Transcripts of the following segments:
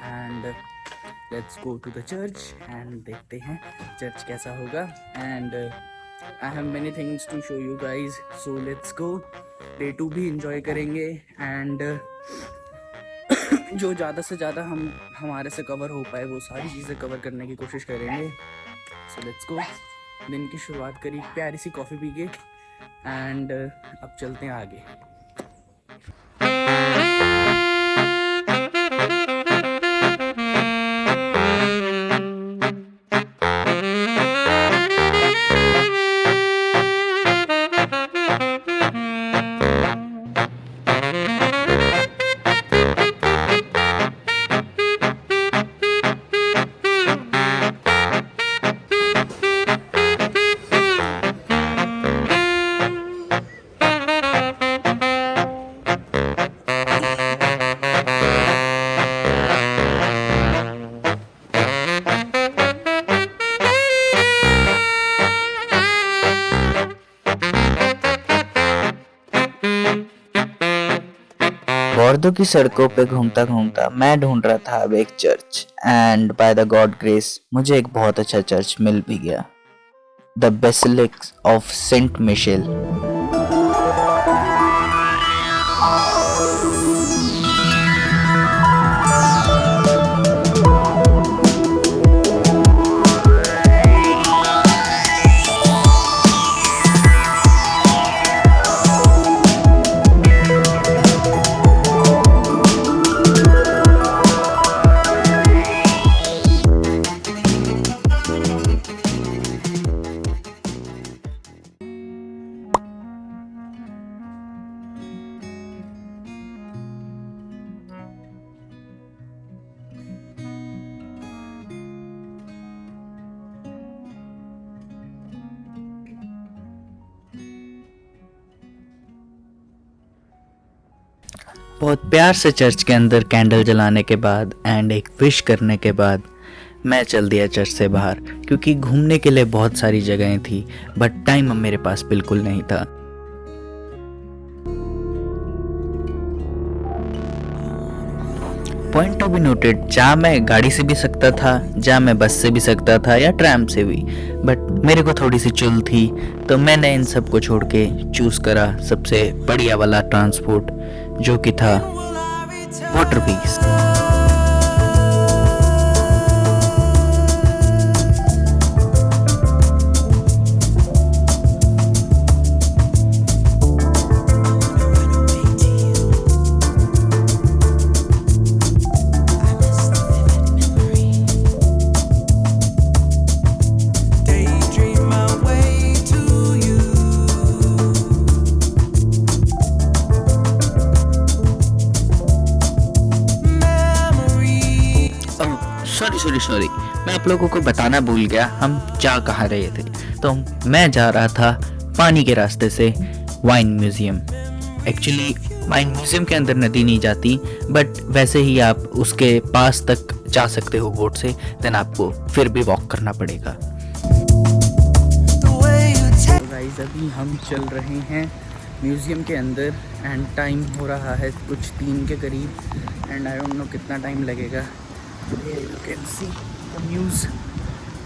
And let's go to the church and देखते हैं church कैसा होगा। And I have many things to show you guys, so let's go. Day 2 भी enjoy करेंगे and जो ज़्यादा से ज़्यादा हमारे से कवर हो पाए वो सारी चीज़ें कवर करने की कोशिश करेंगे। सो लेट्स गो। दिन की शुरुआत करी प्यारी सी कॉफ़ी पी के एंड अब चलते हैं आगे। बॉर्दो की सड़कों पे घूमता घूमता मैं ढूंढ रहा था अब एक church, and by the god grace मुझे एक बहुत अच्छा चर्च मिल भी गया, the basilica of saint Michel. बहुत प्यार से चर्च के अंदर कैंडल जलाने के बाद एंड एक विश करने के बाद मैं चल दिया चर्च से बाहर, क्योंकि घूमने के लिए बहुत सारी जगहें थी बट टाइम अब मेरे पास बिल्कुल नहीं था। पॉइंट टू बी नोटेड, जहाँ मैं गाड़ी से भी सकता था, जहाँ मैं बस से भी सकता था या ट्रैम से भी, बट मेरे को थोड़ी सी चुल थी तो मैंने इन सब को छोड़ के चूज करा सबसे बढ़िया वाला ट्रांसपोर्ट, जो कि था वाटर बीस। सॉरी, मैं आप लोगों को बताना भूल गया हम जा कहाँ रहे थे। तो मैं जा रहा था पानी के रास्ते से wine museum. Actually wine museum के अंदर नदी नहीं जाती, बट वैसे ही आप उसके पास तक जा सकते हो बोट से, देन आपको फिर भी वॉक करना पड़ेगा। तो गाइस अभी हम चल रहे हैं म्यूजियम के अंदर एंड टाइम हो रहा है कुछ 3 के करीब एंड आई डोंट नो कितना टाइम लगेगा। You can see the muse,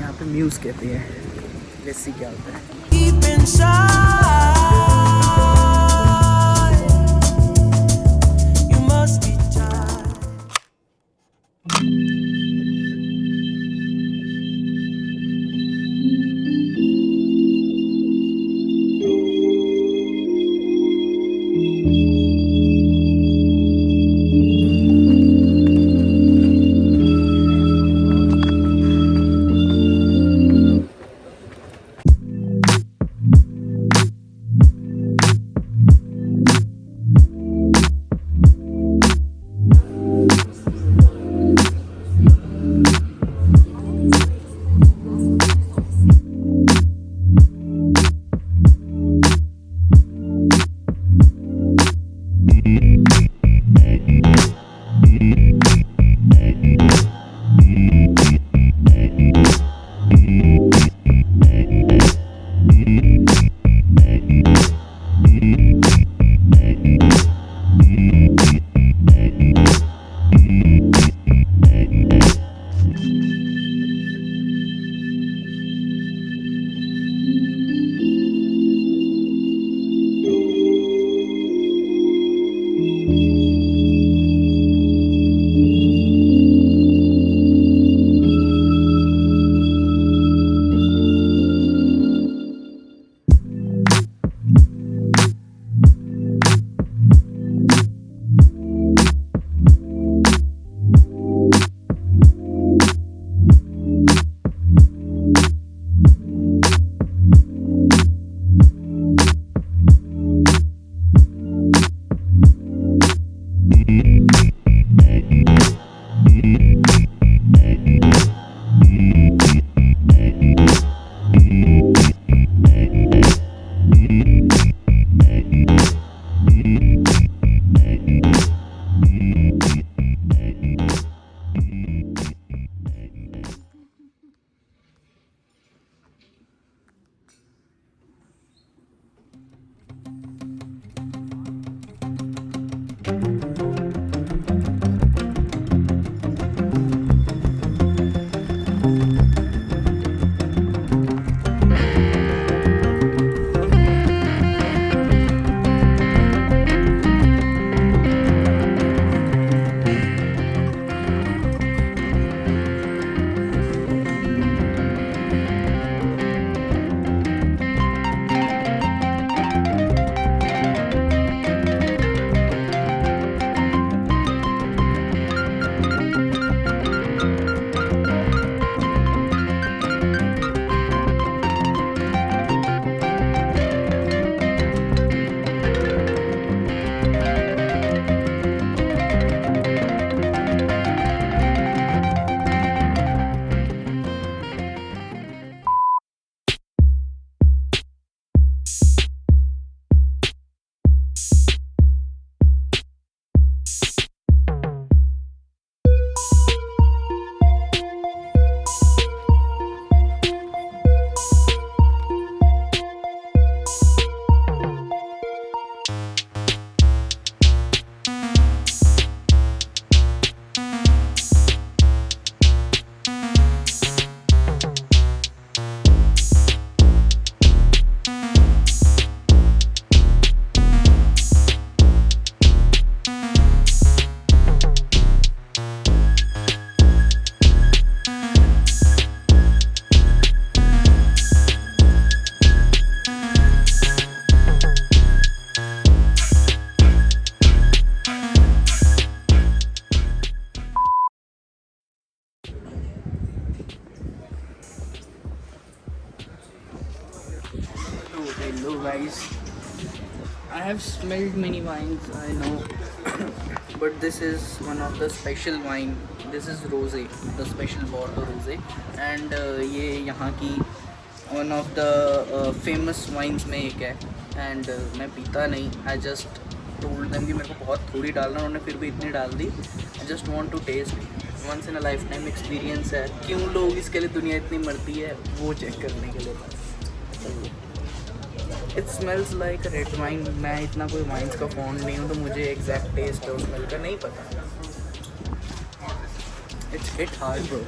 यहाँ पे म्यूज़ कहते हैं। लेट्स सी क्या होता है। Hello guys, I have smelled many wines, I know, but this is one of the special wine. This is rosé, the special Bordeaux rosé, and ये यहाँ की one of the famous wines में एक है. And मैं पीता नहीं, I just told them कि मेरे को बहुत थोड़ी डालना, उन्होंने फिर भी इतनी डाल दी. I just want to taste. once in a lifetime experience है. क्यों लोग इसके लिए दुनिया इतनी मरती है वो चेक करने के लिए. It smells like red wine. मैं इतना कोई वाइन्स का फॉन्ड नहीं हूँ तो मुझे एग्जैक्ट टेस्ट और स्मेल का नहीं पता. It's hit hard bro.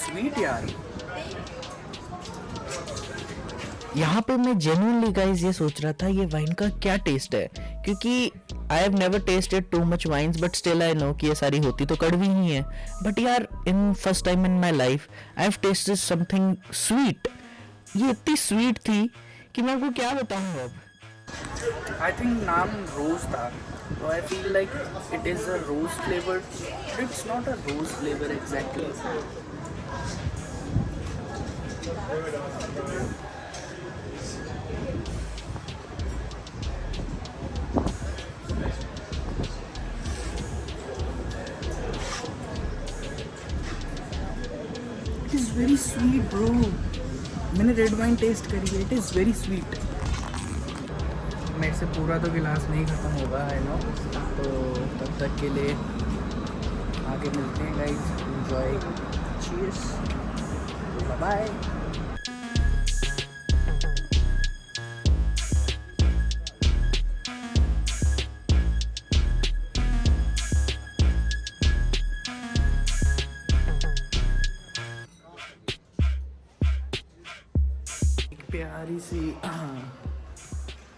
Sweet यार. यहाँ पे मैं जेन्युइनली गाइस ये सोच रहा था ये वाइन का क्या टेस्ट है, क्योंकि I have never tasted too much wines but still I know कि ये सारी होती तो कड़वी ही है. बट यार in first time in my life I have tested something sweet. ये इतनी स्वीट थी कि मैं आपको क्या बताऊँ अब. आई थिंक नाम रोज था तो I feel like it is a rose flavour. It's not a rose flavour exactly. It is very sweet bro. मैंने रेड वाइन टेस्ट करी है. It is very sweet. मेरे से पूरा तो गिलास नहीं ख़त्म होगा आई नो. तो तब तक के लिए आगे मिलते हैं guys. Enjoy. Cheers. Bye bye. प्यारी sea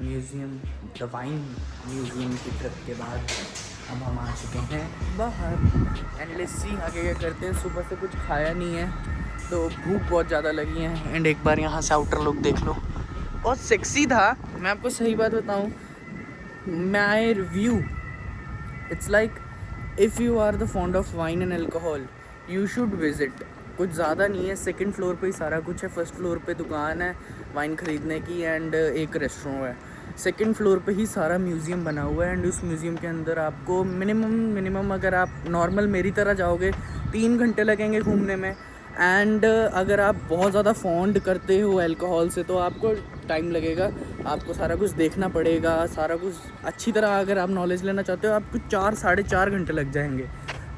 museum, the wine museum की ट्रिप के बाद अब हम आ चुके हैं बाहर. एंड लेट्स सी आगे क्या करते हैं. सुबह से कुछ खाया नहीं है तो भूख बहुत ज़्यादा लगी है. एंड एक बार यहाँ से आउटर लुक देख लो. बहुत सेक्सी था. मैं आपको सही बात बताऊँ, my review it's like if you are the fond of wine and alcohol you should visit. कुछ ज़्यादा नहीं है. सेकंड फ्लोर पे ही सारा कुछ है. फर्स्ट फ्लोर पे दुकान है वाइन ख़रीदने की एंड एक रेस्टोरेंट है. सेकंड फ्लोर पे ही सारा म्यूज़ियम बना हुआ है. एंड उस म्यूज़ियम के अंदर आपको मिनिमम अगर आप नॉर्मल मेरी तरह जाओगे 3 घंटे लगेंगे घूमने में. एंड अगर आप बहुत ज़्यादा फॉन्ड करते हो अल्कोहल से तो आपको टाइम लगेगा. आपको सारा कुछ देखना पड़ेगा. सारा कुछ अच्छी तरह अगर आप नॉलेज लेना चाहते हो आपको 4 साढ़े 4 घंटे लग जाएंगे.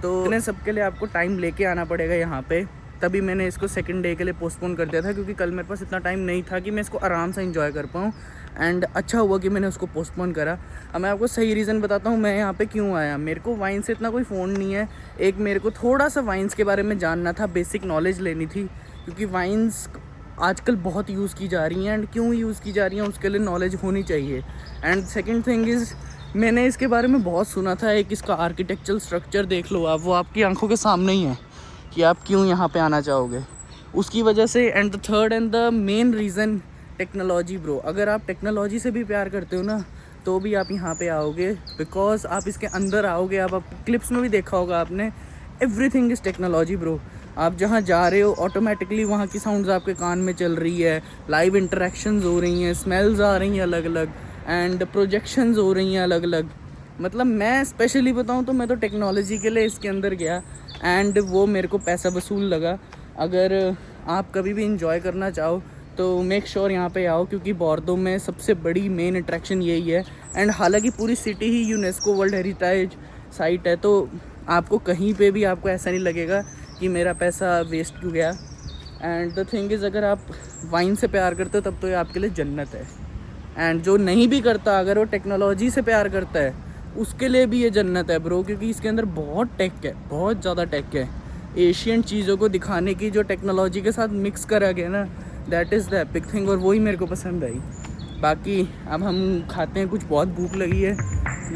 तो इन्हें सबके लिए आपको टाइम लेके आना पड़ेगा यहाँ पे, तभी मैंने इसको सेकंड डे के लिए पोस्टपोन कर दिया था, क्योंकि कल मेरे पास इतना टाइम नहीं था कि मैं इसको आराम से एंजॉय कर पाऊँ। एंड अच्छा हुआ कि मैंने उसको पोस्टपोन करा। अब मैं आपको सही रीज़न बताता हूँ मैं यहाँ पे क्यों आया। मेरे को वाइन से इतना कोई फ़ोन नहीं है, एक मेरे को थोड़ा सा वाइन्स के बारे में जानना था, बेसिक नॉलेज लेनी थी, क्योंकि वाइन्स आजकल बहुत यूज़ की जा रही हैं एंड क्यों यूज़ की जा रही हैं उसके लिए नॉलेज होनी चाहिए। एंड सेकेंड थिंग इज़, मैंने इसके बारे में बहुत सुना था। एक इसका आर्किटेक्चरल स्ट्रक्चर देख लो आप, वो आपकी आंखों के सामने ही है कि आप क्यों यहाँ पे आना चाहोगे उसकी वजह से। And the third and the main reason, technology bro. अगर आप टेक्नोलॉजी से भी प्यार करते हो ना तो भी आप यहाँ पे आओगे, बिकॉज आप इसके अंदर आओगे। आप क्लिप्स में भी देखा होगा आपने, एवरीथिंग इज़ टेक्नोलॉजी ब्रो। आप जहाँ जा रहे हो ऑटोमेटिकली वहाँ की साउंड्स आपके कान में चल रही है, लाइव इंटरेक्शंस हो रही हैं, स्मेल्स आ रही हैं अलग अलग, एंड प्रोजेक्शंस हो रही हैं अलग अलग। मतलब मैं स्पेशली बताऊँ तो मैं तो टेक्नोलॉजी के लिए इसके अंदर गया एंड वो मेरे को पैसा वसूल लगा। अगर आप कभी भी इंजॉय करना चाहो तो मेक श्योर यहाँ पे आओ, क्योंकि बोर्दो में सबसे बड़ी मेन अट्रैक्शन यही है। एंड हालांकि पूरी सिटी ही यूनेस्को वर्ल्ड हेरिटेज साइट है, तो आपको कहीं पे भी आपको ऐसा नहीं लगेगा कि मेरा पैसा वेस्ट क्यों गया। एंड द थिंग इज़, अगर आप वाइन से प्यार करते हो तब तो ये आपके लिए जन्नत है। एंड जो नहीं भी करता, अगर वो टेक्नोलॉजी से प्यार करता है उसके लिए भी ये जन्नत है ब्रो, क्योंकि इसके अंदर बहुत टेक है, बहुत ज़्यादा टेक है। एशियन चीज़ों को दिखाने की जो टेक्नोलॉजी के साथ मिक्स करा गया ना, that is the epic thing, और वही मेरे को पसंद आई। बाकी अब हम खाते हैं, कुछ बहुत भूख लगी है,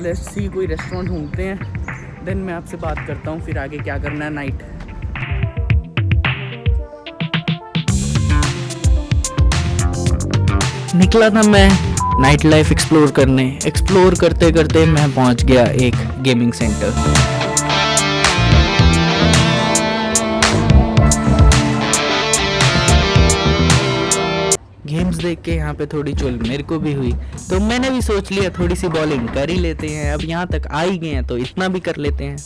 लेट्स सी कोई रेस्टोरेंट ढूंढते हैं, देन मैं आपसे बात करता हूँ फिर आगे क्या करना है नाइट। निकला था मैं नाइट लाइफ एक्सप्लोर करने। एक्सप्लोर करते करते मैं पहुंच गया एक गेमिंग सेंटर। गेम्स देख के यहाँ पे थोड़ी चुल मेरे को भी हुई, तो मैंने भी सोच लिया थोड़ी सी बॉलिंग कर ही लेते हैं। अब यहाँ तक आ ही गए हैं तो इतना भी कर लेते हैं।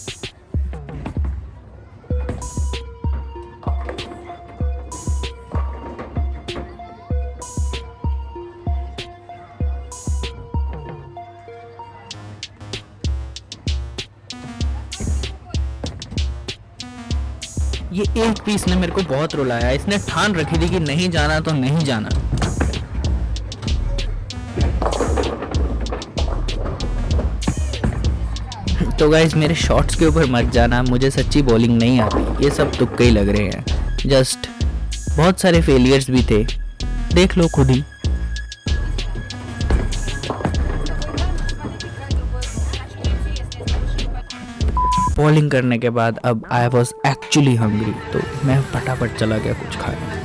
ये एक पीस ने मेरे को बहुत रुलाया। इसने ठान रखी थी कि नहीं जाना तो नहीं जाना। तो गाइज मेरे शॉट्स के ऊपर मत जाना, मुझे सच्ची बॉलिंग नहीं आती, ये सब तुक्के ही लग रहे हैं। जस्ट बहुत सारे फेलियर्स भी थे, देख लो खुद ही। बॉलिंग करने के बाद अब आई वॉज एक्चुअली हंग्री, तो मैं फटाफट चला गया कुछ खाने।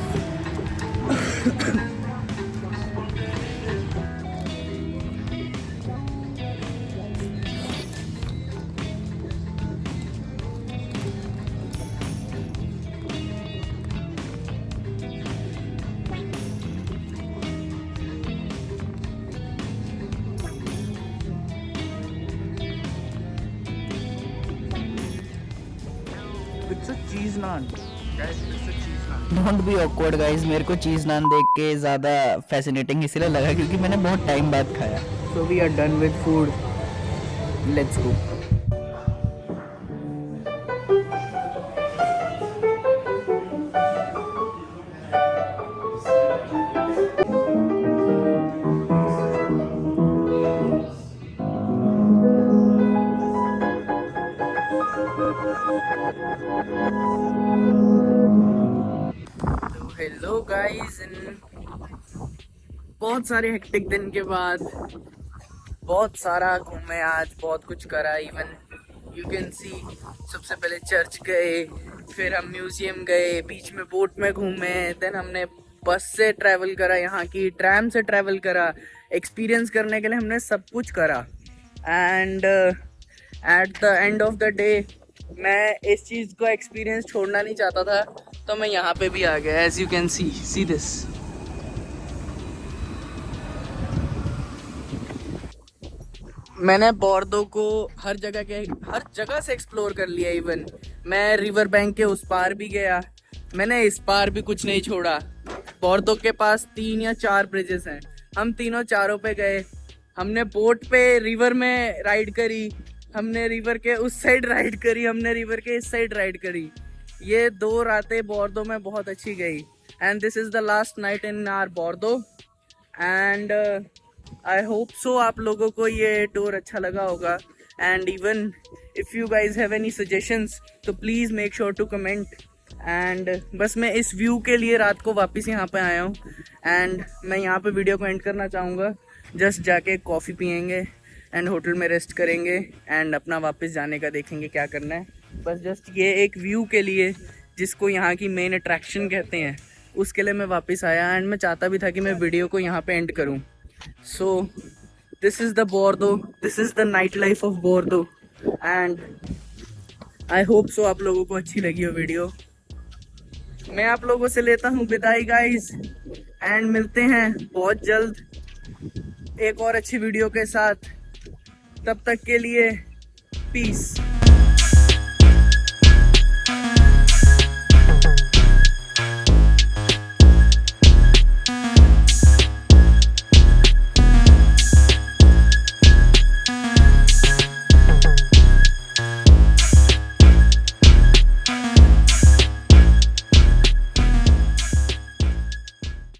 It's a cheese naan. Guys, it's a cheese naan. Don't be awkward guys, मेरे को चीज़ नान देख के ज़्यादा फैसिनेटिंग इसलिए लगा क्योंकि मैंने बहुत टाइम बाद खाया। So we are done with food. Let's go. Hello guys, बहुत सारे हेक्टिक दिन के बाद बहुत सारा घूमे आज, बहुत कुछ करा। इवन यू कैन सी, सबसे पहले चर्च गए, फिर हम म्यूजियम गए, बीच में बोट में घूमे, देन हमने बस से ट्रैवल करा, यहाँ की ट्रैम से ट्रैवल करा। एक्सपीरियंस करने के लिए हमने सब कुछ करा। And at the end of the day मैं इस चीज़ को एक्सपीरियंस छोड़ना नहीं चाहता था, तो मैं यहाँ पे भी आ गया। As you can see this. मैंने बोर्दो को हर जगह से एक्सप्लोर कर लिया। इवन मैं रिवर बैंक के उस पार भी गया, मैंने इस पार भी कुछ नहीं छोड़ा। बोर्दो के पास 3 या 4 ब्रिजेस हैं, हम तीनों चारों पे गए। हमने बोट पे रिवर में राइड करी, हमने रिवर के उस साइड राइड करी, हमने रिवर के इस साइड राइड करी। ये 2 रातें बोर्दो में बहुत अच्छी गई। And this is the last night in our Bordeaux. And I hope so आप लोगों को ये टूर अच्छा लगा होगा। And even if you guys have any suggestions तो please make sure to comment. And बस मैं इस व्यू के लिए रात को वापस यहाँ पे आया हूँ। एंड मैं यहाँ पे वीडियो को एंड करना चाहूँगा। जस्ट जाके कॉफ़ी पियेंगे एंड होटल में रेस्ट करेंगे एंड अपना वापस जाने का देखेंगे क्या करना है। बस जस्ट ये एक व्यू के लिए, जिसको यहाँ की मेन अट्रैक्शन कहते हैं, उसके लिए मैं वापस आया। एंड मैं चाहता भी था कि मैं वीडियो को यहाँ पे एंड करूँ। So this is the Bordeaux, this is the night life of Bordeaux. And I hope so आप लोगों को अच्छी लगी हो वीडियो। मैं आप लोगों से लेता हूँ विदाई गाइस, एंड मिलते हैं बहुत जल्द एक और अच्छी वीडियो के साथ। तब तक के लिए पीस।